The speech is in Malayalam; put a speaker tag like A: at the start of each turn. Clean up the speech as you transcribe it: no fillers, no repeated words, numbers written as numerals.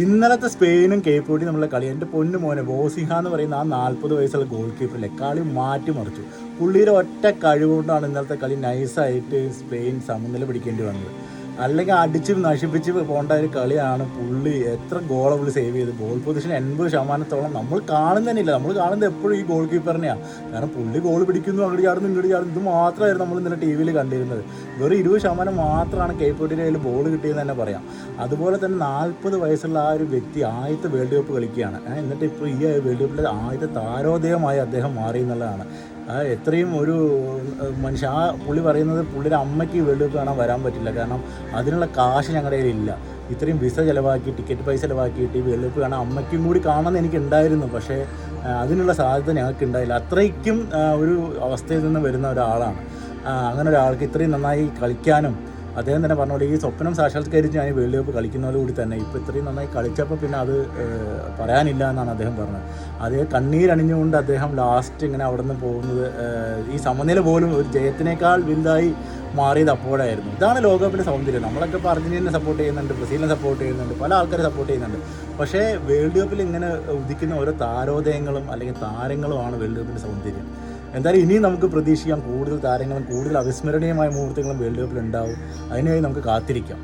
A: ഇന്നലത്തെ സ്പെയിനും കേപ്പ് വെർഡിയും നമ്മളെ കളി എൻ്റെ പൊന്നു മോനെ ബോസിഹ എന്ന് പറയുന്ന ആ 40 വയസ്സുള്ള ഗോൾ കീപ്പറിലെ കളി മാറ്റിമറിച്ചു. പുള്ളിയുടെ ഒറ്റ കഴിവുകൊണ്ടാണ് ഇന്നലത്തെ കളി നൈസായിട്ട് സ്പെയിൻ സമനില പിടിക്കേണ്ടി വന്നത്. അല്ലെങ്കിൽ അടിച്ച് നശിപ്പിച്ച് പോകേണ്ട ഒരു കളിയാണ്. പുള്ളി എത്ര ഗോളാണ് പുള്ളി സേവ് ചെയ്ത്. ഗോൾ പൊസിഷൻ 80% നമ്മൾ കാണുന്നതന്നെയില്ല. നമ്മൾ കാണുന്നത് എപ്പോഴും ഈ ഗോൾ കീപ്പറിനെയാണ്. കാരണം പുള്ളി ഗോൾ പിടിക്കുന്നു, അങ്ങോട്ട് ചാടുന്നു ഇങ്ങോട്ട് ചാടുന്നു. ഇത് മാത്രമായിരുന്നു നമ്മൾ ഇന്നലെ ടി വിയിൽ കണ്ടിരുന്നത്. വെറും 20% മാത്രമാണ് കേപ്പ് വെർഡിൻ്റെ കയ്യിൽ ബോൾ കിട്ടിയെന്ന് തന്നെ പറയാം. അതുപോലെ തന്നെ 40 വയസ്സുള്ള ആ ഒരു വ്യക്തി ആദ്യത്തെ വേൾഡ് കപ്പ് കളിക്കുകയാണ്. എന്നിട്ട് ഇപ്പോൾ ഈ വേൾഡ് കപ്പിലെ ആദ്യത്തെ താരോദയമായി അദ്ദേഹം മാറി എന്നുള്ളതാണ്. എത്രയും ഒരു മനുഷ്യ ആ പുള്ളി പറയുന്നത് പുള്ളിയുടെ അമ്മയ്ക്ക് വേൾഡ് കപ്പ് കാണാൻ വരാൻ പറ്റില്ല, കാരണം അതിനുള്ള കാശ് ഞങ്ങളുടെ കയ്യിലില്ല. ഇത്രയും വിസ ചിലവാക്കി ടിക്കറ്റ് പൈസ ചിലവാക്കിയിട്ട് ഈ വേൾഡ് കപ്പ് കാണാൻ അമ്മയ്ക്കും കൂടി കാണണമെന്ന് എനിക്കുണ്ടായിരുന്നു. പക്ഷേ അതിനുള്ള സാധ്യത ഞങ്ങൾക്ക് ഉണ്ടായില്ല. അത്രയ്ക്കും ഒരു അവസ്ഥയിൽ നിന്ന് വരുന്ന ഒരാളാണ്. അങ്ങനെ ഒരാൾക്ക് ഇത്രയും നന്നായി കളിക്കാനും അദ്ദേഹം തന്നെ പറഞ്ഞ പോലെ ഈ സ്വപ്നം സാക്ഷാത്കരിച്ച് ഞാൻ ഈ വേൾഡ് കപ്പ് കളിക്കുന്നതോടുകൂടി തന്നെ ഇപ്പോൾ ഇത്രയും നന്നായി കളിച്ചപ്പോൾ പിന്നെ അത് പറയാനില്ല എന്നാണ് അദ്ദേഹം പറഞ്ഞത്. അതേ കണ്ണീരണിഞ്ഞുകൊണ്ട് അദ്ദേഹം ലാസ്റ്റ് ഇങ്ങനെ അവിടെ നിന്ന് പോകുന്നത് ഈ സമനില പോലും ഒരു ജയത്തിനേക്കാൾ വലുതായി മാറിയത് അപ്പോഴായിരുന്നു. ഇതാണ് ലോകകപ്പിലെ സൗന്ദര്യം. നമ്മളൊക്കെ ഇപ്പോൾ അർജന്റീനയെ സപ്പോർട്ട് ചെയ്യുന്നുണ്ട്, ബ്രസീലിനെ സപ്പോർട്ട് ചെയ്യുന്നുണ്ട്, പല ആൾക്കാരെ സപ്പോർട്ട് ചെയ്യുന്നുണ്ട്. പക്ഷേ വേൾഡ് കപ്പിൽ ഇങ്ങനെ ഉദിക്കുന്ന ഓരോ താരോദയങ്ങളും അല്ലെങ്കിൽ താരങ്ങളുമാണ് വേൾഡ് കപ്പിൻ്റെ സൗന്ദര്യം. എന്തായാലും ഇനിയും നമുക്ക് പ്രതീക്ഷിക്കാം കൂടുതൽ താരങ്ങളും കൂടുതൽ അവിസ്മരണീയമായ മുഹൂർത്തങ്ങളും വേൾഡ് കപ്പിൽ ഉണ്ടാവും. അതിനുവേണ്ടി നമുക്ക് കാത്തിരിക്കാം.